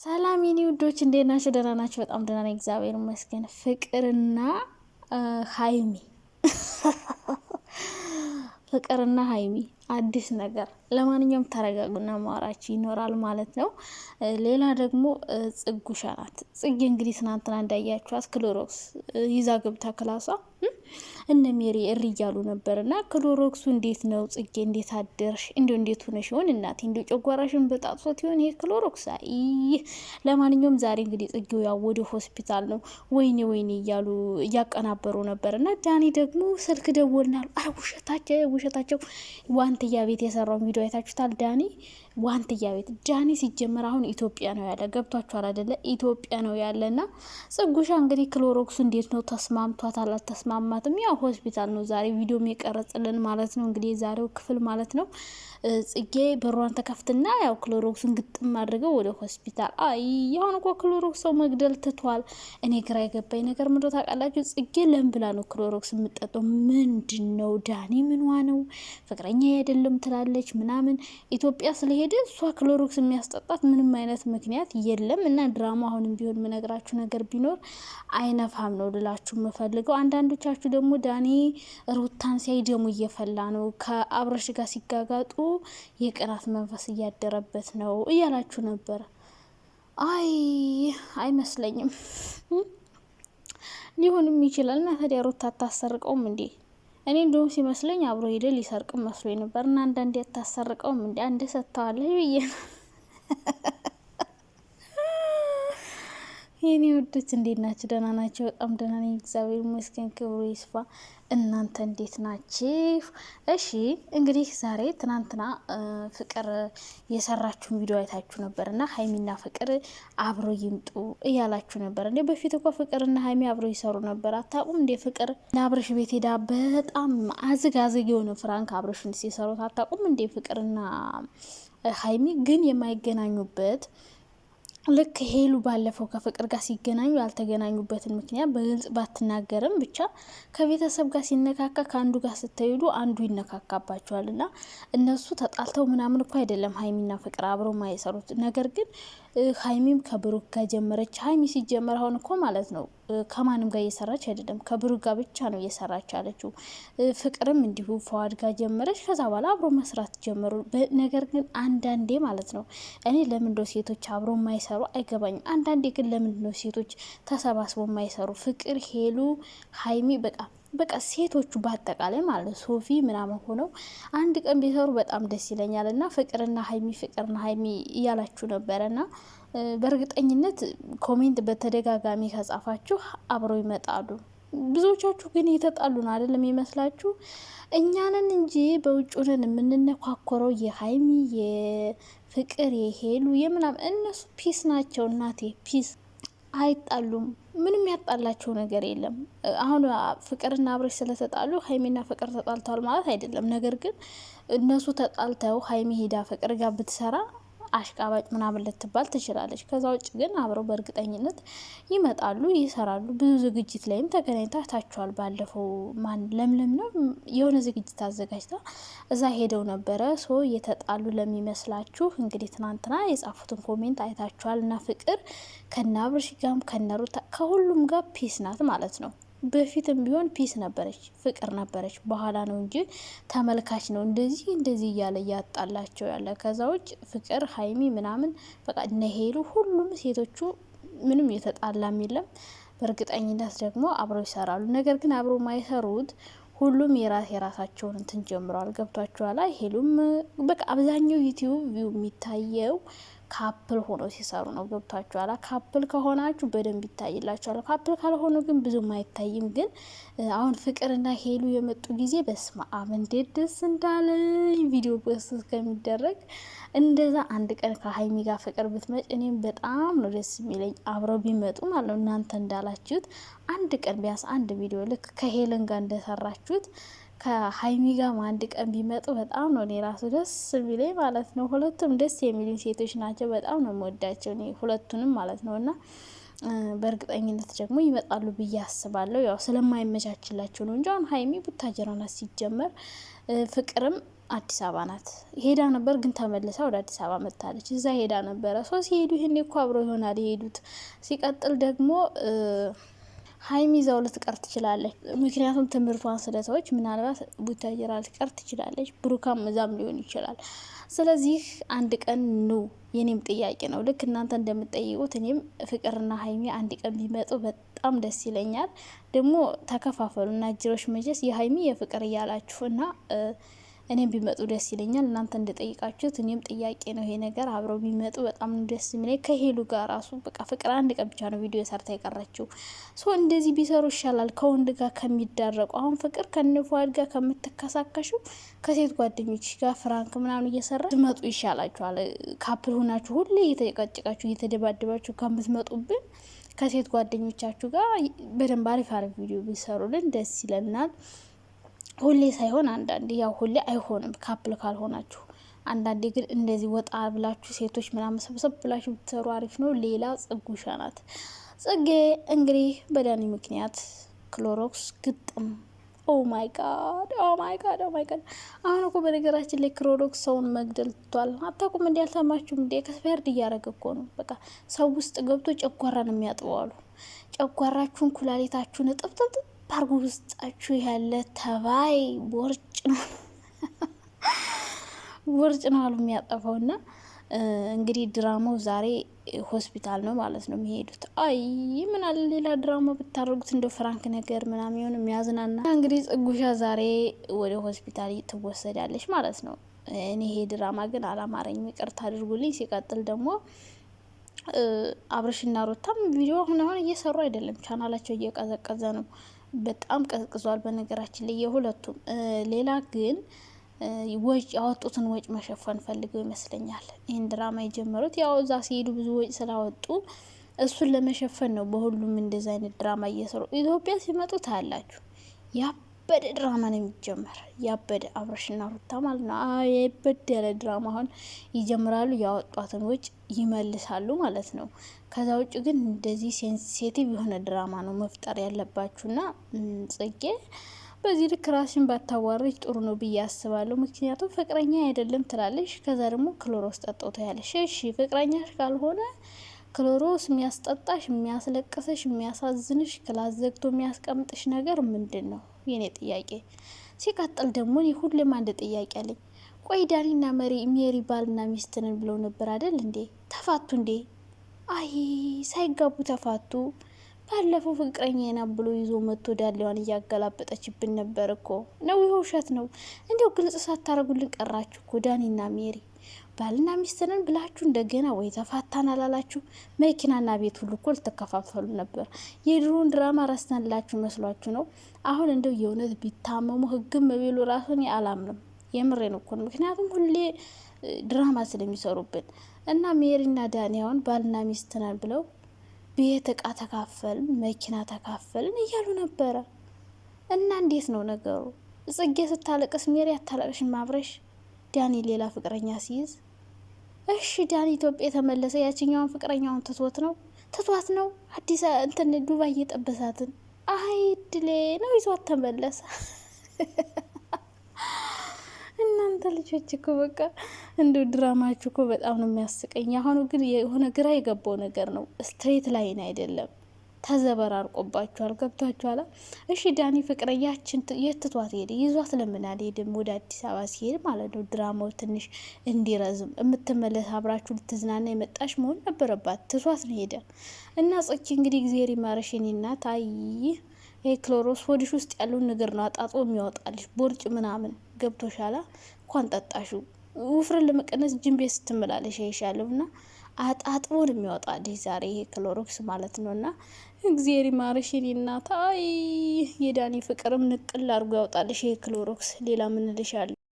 ሰላም የኔ ውዶች እንዴት ናችሁ? ደህና ናችሁ? በጣም ደህና ነኝ፣ እግዚአብሔር ይመስገን። ፍቅርና ሀይሚ ፍቅርና ሀይሚ አዲስ ነገር። ለማንኛውም ተረጋጉና ማውራችሁ ይኖራል ማለት ነው። ሌላ ደግሞ ጽጉሻ ናት። ጽጌ እንግዲህ ትናንትና እንዳያችኋት ክሎሮክስ ይዛ ገብታ ክላሷ እነ ሜሪ እሪ እያሉ ነበር። እና ክሎሮክሱ እንዴት ነው ጽጌ? እንዴት አደርሽ? እንዴት ሆነሽ ይሆን እናቴ? ጨጓራሽን በጣጥሶት ይሆን ይሄ ክሎሮክስ? ለማንኛውም ዛሬ እንግዲህ ጽጌው ያው ወደ ሆስፒታል ነው። ወይኔ እያሉ እያቀናበሩ ነበር። እና ዳኒ ደግሞ ስልክ ደወልናል። ውሸታቸው ዋንትያ ቤት የሰራውን ቪዲዮ አይታችሁታል? ዳኒ ዋንትያ ቤት። ዳኒ ሲጀመር አሁን ኢትዮጵያ ነው ያለ። ገብቷችኋል አይደለ? ኢትዮጵያ ነው ያለና ጽጉሻ እንግዲህ ክሎሮክሱ እንዴት ነው ተስማምቷት አልተስማማትም? ያው ሆስፒታል ነው ዛሬ ቪዲዮ የሚቀረጽልን ማለት ነው። እንግዲህ የዛሬው ክፍል ማለት ነው። ጽጌ በሯን ተከፍትና ያው ክሎሮክሱን ግጥም አድርገው ወደ ሆስፒታል። ያሁን እኮ ክሎሮክስ ሰው መግደል ትቷል። እኔ ግራ የገባኝ ነገር ምንድን ነው ታውቃላችሁ? ጽጌ ለምን ብላ ነው ክሎሮክስ የምጠጣው? ምንድን ነው ዳኒ ምንዋ ነው? ፍቅረኛ አይደለም ትላለች ምናምን። ኢትዮጵያ ስለሄደ እሷ ክሎሮክስ የሚያስጠጣት ምንም አይነት ምክንያት የለም። እና ድራማ አሁንም ቢሆን የምነግራችሁ ነገር ቢኖር አይነፋም ነው ልላችሁ የምፈልገው። አንዳንዶቻችሁ ደግሞ ዳኒ ሩታን ሲያይ ደሙ እየፈላ ነው፣ ከአብረሽ ጋር ሲጋጋጡ የቅናት መንፈስ እያደረበት ነው እያላችሁ ነበር። አይመስለኝም። ሊሆንም ይችላል። እና ታዲያ ሩታ አታሰርቀውም እንዴ? እኔ እንደውም ሲመስለኝ አብሮ ሄደ ሊሰርቅም መስሎኝ ነበር። እና አንዳንዴ አታሰርቀውም እንዴ? አንድ ሰጥተዋለች ብዬ ነው። የኔ ውዶች እንዴት ናችሁ? ደህና ናቸው? በጣም ደህና ነኝ፣ እግዚአብሔር ይመስገን፣ ክብሩ ይስፋ። እናንተ እንዴት ናችሁ? እሺ እንግዲህ ዛሬ ትናንትና ፍቅር የሰራችሁን ቪዲዮ አይታችሁ ነበር እና ሀይሚና ፍቅር አብሮ ይምጡ እያላችሁ ነበር። እንዴ በፊት እኮ ፍቅርና ሀይሚ አብሮ ይሰሩ ነበር። አታውቁም እንዴ? ፍቅር አብረሽ ቤት ሄዳ በጣም አዝግ የሆነ ፍራንክ አብረሽን ሲሰሩት አታውቁም እንዴ? ፍቅርና ሀይሚ ግን የማይገናኙበት ልክ ሄሉ ባለፈው ከፍቅር ጋር ሲገናኙ ያልተገናኙበትን ምክንያት በግልጽ ባትናገርም ብቻ ከቤተሰብ ጋር ሲነካካ ከአንዱ ጋር ስትሄዱ አንዱ ይነካካባቸዋል። እና እነሱ ተጣልተው ምናምን እኮ አይደለም ሀይሚና ፍቅር አብረው ማይሰሩት። ነገር ግን ሀይሚም ከብሩክ ጋር ጀመረች። ሀይሚ ሲጀመር አሁን እኮ ማለት ነው ከማንም ጋር እየሰራች አይደለም፣ ከብሩክ ጋር ብቻ ነው እየሰራች ያለችው። ፍቅርም እንዲሁ ፈዋድ ጋር ጀመረች። ከዛ በኋላ አብሮ መስራት ጀመሩ። ነገር ግን አንዳንዴ ማለት ነው እኔ ለምንድነው ሴቶች አብሮ የማይሰሩ አይገባኝም። አንዳንዴ ግን ለምንድነው ሴቶች ተሰባስበው የማይሰሩ? ፍቅር፣ ሄሉ፣ ሀይሚ በቃ ሴቶቹ በአጠቃላይ ማለት ሶፊ ምናምን ሆነው አንድ ቀን ቢሰሩ በጣም ደስ ይለኛል። እና ፍቅርና ሀይሚ እያላችሁ ነበረ። እና በእርግጠኝነት ኮሜንት በተደጋጋሚ ከጻፋችሁ አብረው ይመጣሉ። ብዙዎቻችሁ ግን የተጣሉ ነው አይደለም ይመስላችሁ? እኛንን እንጂ በውጭ ሆነን የምንነኳኮረው የሀይሚ የፍቅር የሄሉ የምናምን እነሱ ፒስ ናቸው እናቴ፣ ፒስ አይጣሉም። ምንም ያጣላቸው ነገር የለም። አሁን ፍቅርና አብረሽ ስለተጣሉ ሀይሚና ፍቅር ተጣልተዋል ማለት አይደለም። ነገር ግን እነሱ ተጣልተው ሀይሚ ሄዳ ፍቅር ጋር ብትሰራ አሽቃባጭ ምናምን ልትባል ትችላለች። ከዛ ውጭ ግን አብረው በእርግጠኝነት ይመጣሉ፣ ይሰራሉ። ብዙ ዝግጅት ላይም ተገናኝታ ታችኋል። ባለፈው ለምለም ነው የሆነ ዝግጅት አዘጋጅታ እዛ ሄደው ነበረ። የተጣሉ ለሚመስላችሁ እንግዲህ ትናንትና የጻፉትን ኮሜንት አይታችኋል። እና ፍቅር ከናብርሽ ጋም ከነሩታ ከሁሉም ጋር ፒስ ናት ማለት ነው። በፊትም ቢሆን ፒስ ነበረች፣ ፍቅር ነበረች። በኋላ ነው እንጂ ተመልካች ነው እንደዚህ እያለ እያጣላቸው ያለ። ከዛ ውጭ ፍቅር ሀይሚ ምናምን በቃ እነሄሉ ሁሉም ሴቶቹ ምንም የተጣላም የለም። በእርግጠኝነት ደግሞ አብረው ይሰራሉ። ነገር ግን አብረው ማይሰሩት ሁሉም የራሳቸውን እንትን ጀምረዋል። ገብቷችኋል? ሄሉም በቃ አብዛኛው ዩቲዩብ ቪው የሚታየው ካፕል ሆኖ ሲሰሩ ነው። ገብቷችኋል? ካፕል ከሆናችሁ በደንብ ይታይላችኋል። ካፕል ካልሆኑ ግን ብዙም አይታይም። ግን አሁን ፍቅርና ሄሉ የመጡ ጊዜ በስመ አብ እንዴት ደስ እንዳለኝ ቪዲዮ ፖስት እስከሚደረግ እንደዛ። አንድ ቀን ከሀይሚ ጋር ፍቅር ብትመጭ እኔም በጣም ነው ደስ የሚለኝ። አብረው ቢመጡ ማለት ነው እናንተ እንዳላችሁት አንድ ቀን ቢያንስ አንድ ቪዲዮ ልክ ከሄለን ጋር እንደሰራችሁት ከሀይሚ ጋር አንድ ቀን ቢመጡ በጣም ነው እኔ ራሱ ደስ የሚለኝ ማለት ነው። ሁለቱም ደስ የሚሉኝ ሴቶች ናቸው። በጣም ነው የምወዳቸው እኔ ሁለቱንም ማለት ነው። እና በእርግጠኝነት ደግሞ ይመጣሉ ብዬ አስባለሁ። ያው ስለማይመቻችላቸው ነው እንጂ አሁን ሀይሚ ቡታጀራ ናት ሲጀመር። ፍቅርም አዲስ አበባ ናት። ሄዳ ነበር ግን ተመልሳ ወደ አዲስ አበባ መጥታለች። እዛ ሄዳ ነበረ። ሲሄዱ ይሄኔ እኮ አብረው ይሆናል የሄዱት። ሲቀጥል ደግሞ ሀይሚ ይዛው ልትቀር ትችላለች። ምክንያቱም ትምህርቷን ስለሰዎች ምናልባት ቡታጅራ ልትቀር ትችላለች። ብሩካም እዛም ሊሆን ይችላል። ስለዚህ አንድ ቀን ኑ የኔም ጥያቄ ነው። ልክ እናንተ እንደምትጠይቁት እኔም ፍቅርና ሀይሚ አንድ ቀን ቢመጡ በጣም ደስ ይለኛል። ደግሞ ተከፋፈሉ እና እጅሮች መጀስ የሀይሚ የፍቅር እያላችሁ እና እኔም ቢመጡ ደስ ይለኛል። እናንተ እንደጠይቃችሁት እኔም ጥያቄ ነው ይሄ ነገር። አብረው ቢመጡ በጣም ደስ የሚለኝ። ከሄሉ ጋር ራሱ በቃ ፍቅር አንድ ቀን ብቻ ነው ቪዲዮ ሰርታ የቀረችው። እንደዚህ ቢሰሩ ይሻላል ከወንድ ጋር ከሚዳረቁ። አሁን ፍቅር ከንፏድ ጋር ከምትከሳከሹ ከሴት ጓደኞች ጋር ፍራንክ ምናምን እየሰራ ትመጡ ይሻላችኋል። ካፕል ሆናችሁ ሁሌ እየተጨቃጨቃችሁ እየተደባደባችሁ ከምትመጡብን ከሴት ጓደኞቻችሁ ጋር በደንብ አሪፍ አሪፍ ቪዲዮ ቢሰሩልን ደስ ይለናል። ሁሌ ሳይሆን አንዳንዴ፣ ያው ሁሌ አይሆንም ካፕል ካልሆናችሁ። አንዳንዴ ግን እንደዚህ ወጣ ብላችሁ ሴቶች ምናምን ሰብሰብ ብላችሁ ብትሰሩ አሪፍ ነው። ሌላ ጽጉሻ ናት። ጽጌ እንግዲህ በዳኒ ምክንያት ክሎሮክስ ግጥም። ኦ ማይ ጋድ ኦ ማይ ጋድ ኦ ማይ ጋድ። አሁን እኮ በነገራችን ላይ ክሎሮክስ ሰውን መግደል ትቷል። አታውቁም እንዲ ያልሰማችሁም እንዲ ከስፔርድ እያደረገ እኮ ነው። በቃ ሰው ውስጥ ገብቶ ጨጓራን የሚያጥበዋሉ። ጨጓራችሁን ኩላሊታችሁን እጥብጥብ ፓርጉ ውስጣችሁ ያለ ተባይ ቦርጭ ነው ቦርጭ ነው አሉ የሚያጠፋው። እና እንግዲህ ድራማው ዛሬ ሆስፒታል ነው ማለት ነው የሚሄዱት። አይ ምን አለ ሌላ ድራማ ብታደርጉት እንደ ፍራንክ ነገር ምናምን ይሆን የሚያዝናና። እንግዲህ ጽጉሻ ዛሬ ወደ ሆስፒታል ትወሰዳለች ማለት ነው። እኔ ይሄ ድራማ ግን አላማረኝም፣ ይቅርታ አድርጉልኝ። ሲቀጥል ደግሞ አብርሽና ሩታም ቪዲዮ አሁን እየሰሩ አይደለም፣ ቻናላቸው እየቀዘቀዘ ነው። በጣም ቀዝቅዟል በነገራችን ላይ የሁለቱም። ሌላ ግን ወጭ ያወጡትን ወጭ መሸፈን ፈልገው ይመስለኛል ይህን ድራማ የጀመሩት። ያው እዛ ሲሄዱ ብዙ ወጭ ስላወጡ እሱን ለመሸፈን ነው። በሁሉም እንደዚ አይነት ድራማ እየሰሩ ኢትዮጵያ ሲመጡ ታያላችሁ። ያበደ ድራማ ነው የሚጀመር፣ ያበደ አብርሽና ሩታ ማለት ነው። የበድ ያለ ድራማ አሁን ይጀምራሉ። ያወጧትን ወጭ ይመልሳሉ ማለት ነው። ከዛ ውጭ ግን እንደዚህ ሴንሲቲቭ የሆነ ድራማ ነው መፍጠር ያለባችሁና ጽጌ በዚህ ልክ ራስሽን ባታዋርጅ ጥሩ ነው ብዬ አስባለሁ። ምክንያቱም ፍቅረኛ አይደለም ትላለሽ፣ ከዛ ደግሞ ክሎሮስ ጠጦታ ያለሽ። እሺ ፍቅረኛሽ ካልሆነ ክሎሮስ የሚያስጠጣሽ፣ የሚያስለቅስሽ፣ የሚያሳዝንሽ፣ ክላስ ዘግቶ የሚያስቀምጥሽ ነገር ምንድን ነው? የኔ ጥያቄ። ሲቀጥል ደግሞ ሁሌም አንድ ጥያቄ አለኝ። ቆይ ዳኒና ሜሪ ባልና ሚስትንን ብለው ነበር አይደል እንዴ? ተፋቱ እንዴ? አይ ሳይጋቡ ተፋቱ። ባለፈው ፍቅረኛ ና ብሎ ይዞ መጥቶ ዳሌዋን እያገላበጠችብን ነበር እኮ። ነው ይሄ ውሸት ነው? እንዲው ግልጽ ሳታረጉልን ቀራችሁ እኮ። ዳኒና ሜሪ ባልና ሚስትንን ብላችሁ እንደገና ወይ ተፋታን አላላችሁ? መኪናና ቤት ሁሉ እኮ ልትከፋፈሉ ነበር። የድሮን ድራማ ረስተንላችሁ መስሏችሁ ነው? አሁን እንደው የእውነት ቢታመሙ ህግም ቢሉ ራሱን አላምንም። የምሬን እኮ ነው። ምክንያቱም ሁሌ ድራማ ስለሚሰሩብን እና ሜሪና ዳኒ አሁን ባልና ሚስትናል ብለው ቤት እቃ ተካፈልን፣ መኪና ተካፈልን እያሉ ነበረ። እና እንዴት ነው ነገሩ? ጽጌ ስታለቅስ ሜሪ አታለቅሽ ማብረሽ? ዳኒ ሌላ ፍቅረኛ ሲይዝ እሺ ዳኒ ኢትዮጵያ የተመለሰ ያችኛውን ፍቅረኛውን ትቷት ነው አዲስ እንትን ዱባይ እየጠበሳትን አይድሌ ነው ይዟት ተመለሰ። እናንተ ልጆች እኮ በቃ እንደ ድራማችሁ እኮ በጣም ነው የሚያስቀኝ። አሁኑ ግን የሆነ ግራ የገባው ነገር ነው። ስትሬት ላይን አይደለም፣ ተዘበራርቆባችኋል። ገብቷችኋል? እሺ ዳኒ ፍቅረኛችን የትቷት ሄደ? ይዟት ለምን አልሄድም? ወደ አዲስ አበባ ሲሄድ ማለት ነው ድራማው ትንሽ እንዲረዝም የምትመለስ አብራችሁ ልትዝናና የመጣሽ መሆን ነበረባት። ትቷት ነው ሄደ እና ጽኪ እንግዲህ እግዚአብሔር ይማረሽ የኔ እናት። አይ ክሎሮስ ሆድሽ ውስጥ ያለውን ነገር ነው አጣጥቦ የሚያወጣልሽ። ቦርጭ ምናምን ገብቶሻላ። እንኳን ጠጣሹ ውፍርን ለመቀነስ ጅም ቤት ስትመላለሽ ይሻለው እና አጣጥቦን የሚያወጣልሽ ዛሬ ይሄ ክሎሮክስ ማለት ነው። እና እግዚአብሔር ይማረሽ የኔ እናት። አይ የዳኒ ፍቅርም ንቅል አድርጎ ያወጣልሽ ይሄ ክሎሮክስ። ሌላ ምን ልሻለሁ?